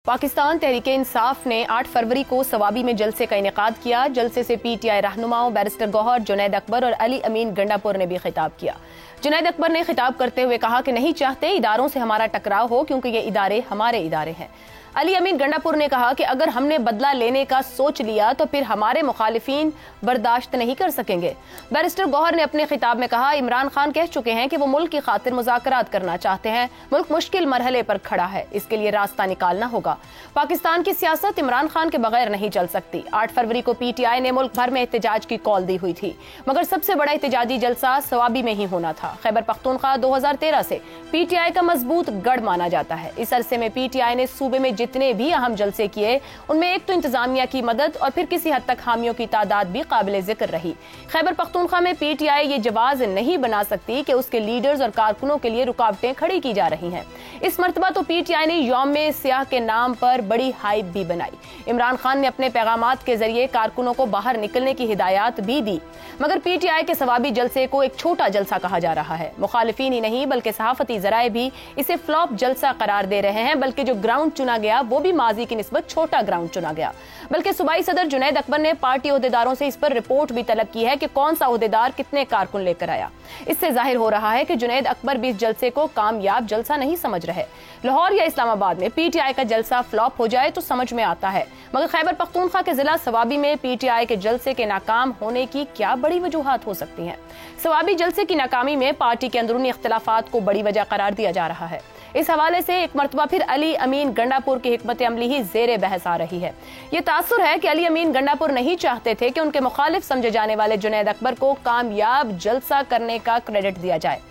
पाकिस्तान तहरीक इंसाफ ने 8 फरवरी को सवाबी में जलसे का इनेकाद किया। जलसे से पीटीआई रहनुमाओं बैरिस्टर गौहर, जुनैद अकबर और अली अमीन गंडापुर ने भी खिताब किया। जुनैद अकबर ने खिताब करते हुए कहा कि नहीं चाहते इदारों से हमारा टकराव हो, क्योंकि ये इदारे हमारे इदारे हैं। अली अमीन गंडापुर ने कहा कि अगर हमने बदला लेने का सोच लिया तो फिर हमारे मुखालिफिन बर्दाश्त नहीं कर सकेंगे। बैरिस्टर गौहर ने अपने खिताब में कहा, इमरान खान कह चुके हैं कि वो मुल्क की खातिर मुज़ाकरात करना चाहते हैं। मुल्क मुश्किल मरहले पर खड़ा है, इसके लिए रास्ता निकालना होगा। पाकिस्तान की सियासत इमरान खान के बगैर नहीं चल सकती। 8 फरवरी को पीटीआई ने मुल्क भर में एहतजाज की कॉल दी हुई थी, मगर सबसे बड़ा एहतजाजी जलसा सवाबी में ही होना था। खैबर पख्तूनख्वा 2013 से पीटीआई का मजबूत गढ़ माना जाता है। इस अरसे में पीटीआई ने सूबे में जितने भी अहम जलसे किए, उनमें एक तो इंतजामिया की मदद और फिर किसी हद तक हामियों की तादाद भी काबिल जिक्र रही। खैबर पख्तूनख्वा में पीटीआई ये जवाज नहीं बना सकती कि उसके लीडर्स और कारकुनों के लिए रुकावटें खड़ी की जा रही हैं। इस मर्तबा तो पीटीआई ने यौम सियाह के नाम पर बड़ी हाइप भी बनाई। इमरान खान ने अपने पैगामात के जरिए कारकुनों को बाहर निकलने की हिदायत भी दी, मगर पीटीआई के सवाबी जलसे को एक छोटा जलसा कहा जा रहा है। मुखालिफिन ही नहीं बल्कि सहाफती जराए भी इसे फ्लॉप जलसा करार दे रहे हैं, बल्कि जो ग्राउंड चुना गया वो भी माजी की निस्बत छोटा ग्राउंड चुना गया। बल्कि सूबाई सदर जुनैद अकबर ने पार्टी ओहदेदारों से इस पर रिपोर्ट भी तलब की है कि कौन सा ओहदेदार कितने कारकुन लेकर आया। इससे जाहिर हो रहा है कि जुनैद अकबर भी इस जलसे को कामयाब जलसा नहीं समझ रहे। लाहौर या इस्लामाबाद में पीटीआई का जलसा फ्लॉप हो जाए तो समझ में आता है, मगर खैबर पख्तूनख्वा के जिला सवाबी में पीटीआई के जलसे के नाकाम होने की क्या बड़ी वजूहात हो सकती हैं। सवाबी जलसे की नाकामी में पार्टी के अंदरूनी इख्तिलाफात को बड़ी वजह करार दिया जा रहा है। इस हवाले से एक मरतबा फिर अली अमीन गंडापुर की हिकमत अमली ही जेरे बहस आ रही है। ये तासुर है कि अली अमीन गंडापुर नहीं चाहते थे कि उनके मुखालिफ समझे जाने वाले जुनैद अकबर को कामयाब जलसा करने का क्रेडिट दिया जाए।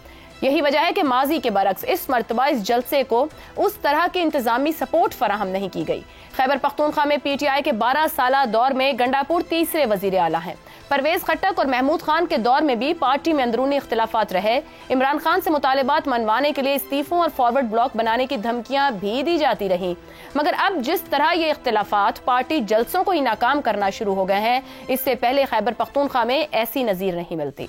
यही वजह है कि माजी के बरक्स इस मरतबा इस जलसे को उस तरह की इंतजामी सपोर्ट फराहम नहीं की गई। खैबर पख्तूनख्वा में पीटीआई के 12 साला दौर में गंडापुर तीसरे वजीर आला हैं। परवेज खट्टक और महमूद खान के दौर में भी पार्टी में अंदरूनी इख्तिलाफात रहे। इमरान खान से मुतालिबात मनवाने के लिए इस्तीफों और फॉरवर्ड ब्लॉक बनाने की धमकियां भी दी जाती रहीं, मगर अब जिस तरह ये इख्तिलाफात पार्टी जलसों को ही नाकाम करना शुरू हो गए हैं, इससे पहले खैबर पख्तूनख्वा में ऐसी नजीर नहीं मिलती।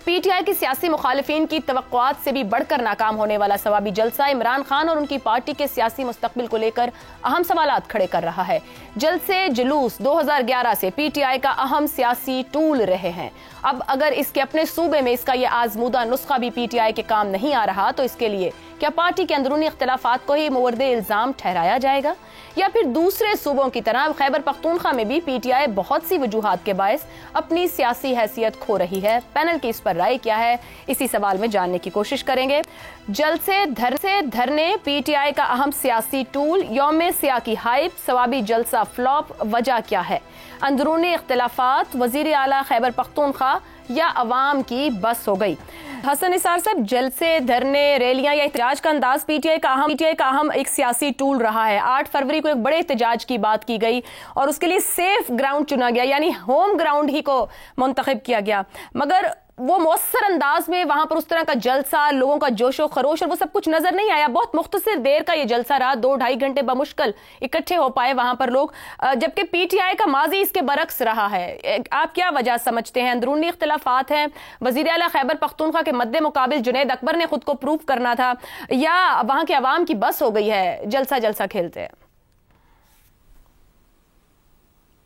पीटीआई की सियासी मुखालिफिन की तवक्कुआत से भी बढ़कर नाकाम होने वाला सवाबी जलसा इमरान खान और उनकी पार्टी के सियासी मुस्तकबिल को लेकर अहम सवालात खड़े कर रहा है। जलसे जुलूस 2011 से पीटीआई का अहम सियासी टूल रहे हैं। अब अगर इसके अपने सूबे में इसका यह आजमूदा नुस्खा भी पीटीआई के काम नहीं आ रहा, तो इसके लिए क्या पार्टी के अंदरूनी इख्तिलाफात को ही मोर्द इल्जाम ठहराया जाएगा, या फिर दूसरे सूबों की तरह खैबर पख्तूनख्वा में भी पीटीआई बहुत सी वजूहात के बायस अपनी सियासी हैसियत खो रही है। पैनल की इस पर राय क्या है, इसी सवाल में जानने की कोशिश करेंगे। जलसे धरने पीटीआई का अहम सियासी टूल, यौम सियाह की हाइप, सवाबी जलसा फ्लॉप, वजह क्या है? अंदरूनी इख्तिलाफात, वजीर आला खैबर पख्तूनख्वा या अवाम की बस हो गई? हसन निसार साहब, जलसे धरने रैलियां या एहतजाज का अंदाज पीटीआई का अहम एक सियासी टूल रहा है। 8 फरवरी को एक बड़े एहतजाज की बात की गई और उसके लिए सेफ ग्राउंड चुना गया, यानी होम ग्राउंड ही को मुंतखब किया गया, मगर वो मौसर अंदाज में वहां पर उस तरह का जलसा, लोगों का जोशो खरोश और वो सब कुछ नजर नहीं आया। बहुत मुख्तसर देर का ये जलसा रहा, 2-2.5 घंटे बमुश्किल इकट्ठे हो पाए वहां पर लोग, जबकि पीटीआई का माजी इसके बरक्स रहा है। आप क्या वजह समझते हैं? अंदरूनी इख्तिलाफात हैं, वजीर आला खैबर पख्तूनख्वा के मद्दे मुकाबिल जुनैद अकबर ने खुद को प्रूव करना था, या वहां के अवाम की बस हो गई है जलसा खेलते हैं?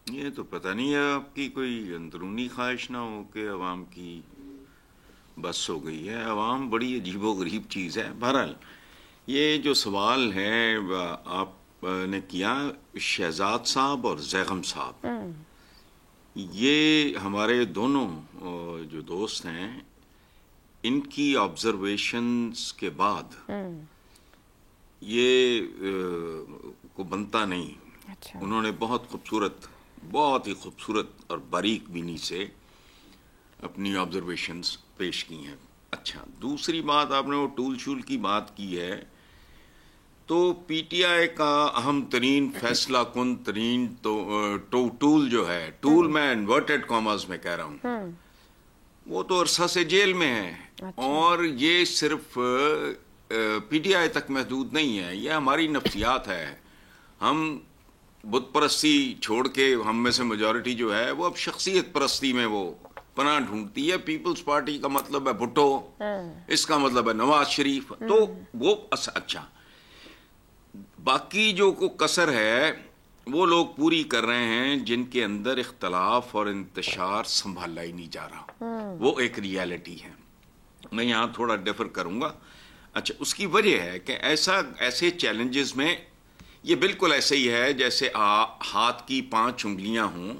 ये तो पता नहीं है, आपकी कोई अंदरूनी ख्वाहिश ना हो कि अवाम की बस हो गई है। अवाम बड़ी अजीबो गरीब चीज़ है। बहरहाल ये जो सवाल है आपने किया शहजाद साहब और जैगम साहब, ये हमारे दोनों जो दोस्त हैं, इनकी ऑब्जर्वेशंस के बाद ये को बनता नहीं। अच्छा। उन्होंने बहुत ही खूबसूरत और बारीक बीनी से अपनी ऑब्जर्वेशंस पेश की हैं। अच्छा, दूसरी बात, आपने वो टूल शूल की बात की है, तो पीटीआई का अहम तरीन फैसला कुन तरीन तो टूल जो है, टूल मैं इन्वर्टेड कॉमर्स में कह रहा हूँ, वो तो अरसा से जेल में है। अच्छा। और ये सिर्फ पीटीआई तक महदूद नहीं है, ये हमारी नफ्सियात है। हम बुत परस्ती छोड़ के, हम में से मेजॉरिटी जो है वो अब शख्सियत परस्ती में वो पनाह ढूंढती है। पीपल्स पार्टी का मतलब है भुट्टो, इसका मतलब है नवाज शरीफ, तो वो अच्छा باقی جو کو کسر ہے وہ لوگ پوری کر رہے ہیں جن کے اندر اختلاف اور انتشار سنبھالا ہی نہیں جا رہا. وہ ایک ریالٹی ہے. میں یہاں تھوڑا ڈیفر کروں گا. اچھا، اس کی وجہ ہے کہ ایسے چیلنجز میں یہ بالکل ایسے ہی ہے جیسے ہاتھ کی 5 انگلیاں ہوں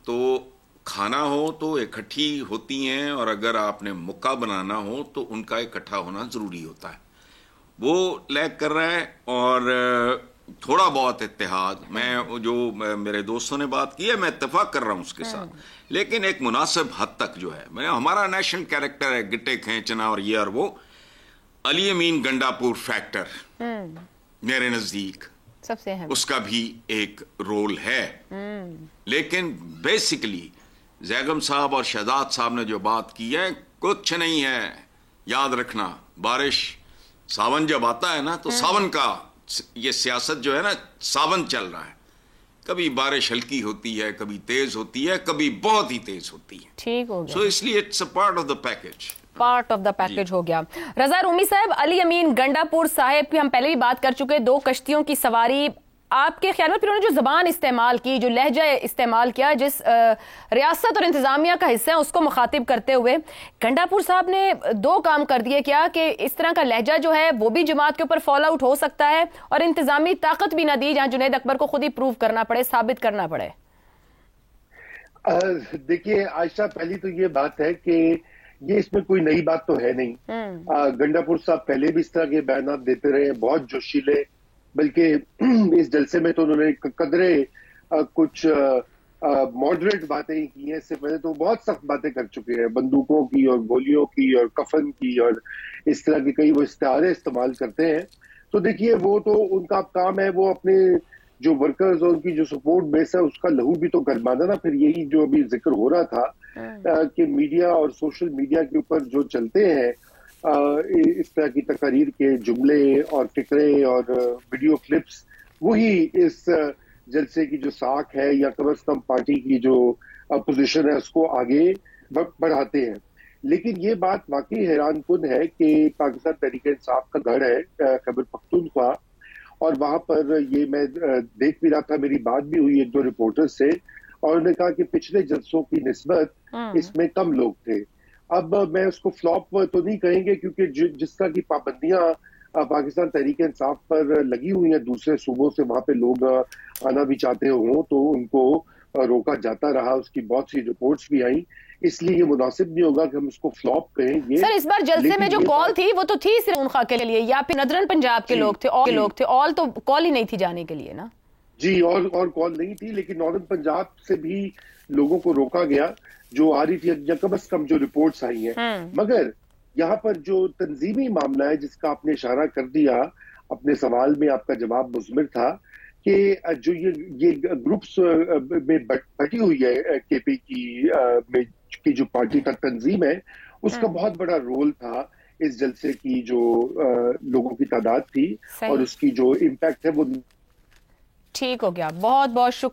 تو کھانا ہو تو اکٹھی ہوتی ہیں، اور اگر آپ نے مکہ بنانا ہو تو ان کا اکٹھا ہونا ضروری ہوتا ہے. وہ لیک کر رہا ہے. اور تھوڑا بہت اتحاد، میں جو میرے دوستوں نے بات کی ہے میں اتفاق کر رہا ہوں اس کے ساتھ، لیکن ایک مناسب حد تک جو ہے ہمارا نیشنل کیریکٹر ہے گٹے کھینچنا اور یہ اور وہ. علی امین گنڈا پور فیکٹر میرے نزدیک سب سے اہم، اس کا بھی ایک رول ہے. لیکن بیسیکلی زیگم صاحب اور شہزاد صاحب نے جو بات کی ہے کچھ نہیں ہے. یاد رکھنا، بارش ساون جب آتا ہے نا تو ساون کا یہ سیاست جو ہے نا، ساون چل رہا ہے. کبھی بارش ہلکی ہوتی ہے، کبھی تیز ہوتی ہے، کبھی بہت ہی تیز ہوتی ہے. ٹھیک ہو گیا. سو اس لیے it's a part of the package. Part of the package ہو گیا. رضا رومی صاحب، علی امین گنڈا پور صاحب کی ہم پہلے بھی بات کر چکے، 2 کشتیوں کی سواری. آپ کے خیال میں پھر انہوں نے جو زبان استعمال کی، جو لہجہ استعمال کیا، جس ریاست اور انتظامیہ کا حصہ ہے اس کو مخاطب کرتے ہوئے، گنڈا پور صاحب نے 2 کام کر دیے کیا کہ اس طرح کا لہجہ جو ہے وہ بھی جماعت کے اوپر فال آؤٹ ہو سکتا ہے، اور انتظامی طاقت بھی نہ دی جہاں جنید اکبر کو خود ہی پروف کرنا پڑے، ثابت کرنا پڑے. دیکھیے عائشہ، پہلی تو یہ بات ہے کہ یہ اس میں کوئی نئی بات تو ہے نہیں. گنڈا پور صاحب پہلے بھی اس طرح کے بیانات دیتے رہے، بہت جوشیلے، بلکہ اس جلسے میں تو انہوں نے قدرے کچھ ماڈریٹ باتیں ہی کی ہیں. اس سے پہلے تو بہت سخت باتیں کر چکے ہیں، بندوقوں کی اور گولیوں کی اور کفن کی اور اس طرح کے کئی وہ استعارے استعمال کرتے ہیں. تو دیکھیے وہ تو ان کا کام ہے، وہ اپنے جو ورکرز اور ان کی جو سپورٹ بیس ہے اس کا لہو بھی تو گرمانا نا. پھر یہی جو ابھی ذکر ہو رہا تھا کہ میڈیا اور سوشل میڈیا کے اوپر جو چلتے ہیں اس طرح کی تقاریر کے جملے اور فکرے اور ویڈیو کلپس، وہی اس جلسے کی جو ساکھ ہے یا کم از کم پارٹی کی جو پوزیشن ہے اس کو آگے بڑھاتے ہیں. لیکن یہ بات واقعی حیران کن ہے کہ پاکستان تحریک انصاف کا گھر ہے خیبر پختونخوا، اور وہاں پر یہ میں دیکھ بھی رہا تھا، میری بات بھی ہوئی 1-2 رپورٹر سے، اور انہوں نے کہا کہ پچھلے جلسوں کی نسبت اس میں کم لوگ تھے. اب میں اس کو فلاپ تو نہیں کہیں گے، کیونکہ جس طرح کی پابندیاں پاکستان تحریک انصاف پر لگی ہوئی ہیں دوسرے صوبوں سے، وہاں پہ لوگ آنا بھی چاہتے ہوں تو ان کو روکا جاتا رہا، اس کی بہت سی رپورٹس بھی آئیں. اس لیے یہ مناسب نہیں ہوگا کہ ہم اس کو فلاپ کہیں. یہ سر اس بار جلسے میں جو کال تھی وہ تو تھی صرف خونخواہ کے لیے، یا پھر ندرن پنجاب کے لوگ تھے، آل تو کال ہی نہیں تھی جانے کے لیے نا. جی، اور کال نہیں تھی، لیکن نارتھرن پنجاب سے بھی لوگوں کو روکا گیا جو آ رہی تھی، یا کم از کم جو رپورٹس آئی ہیں. مگر یہاں پر جو تنظیمی معاملہ ہے جس کا آپ نے اشارہ کر دیا اپنے سوال میں، آپ کا جواب مثمر تھا کہ جو یہ گروپس میں بٹی ہوئی ہے کے پی کی جو پارٹی کا تنظیم ہے، اس کا بہت بڑا رول تھا اس جلسے کی جو لوگوں کی تعداد تھی اور اس کی جو امپیکٹ ہے وہ. ٹھیک ہو گیا. بہت بہت شکریہ.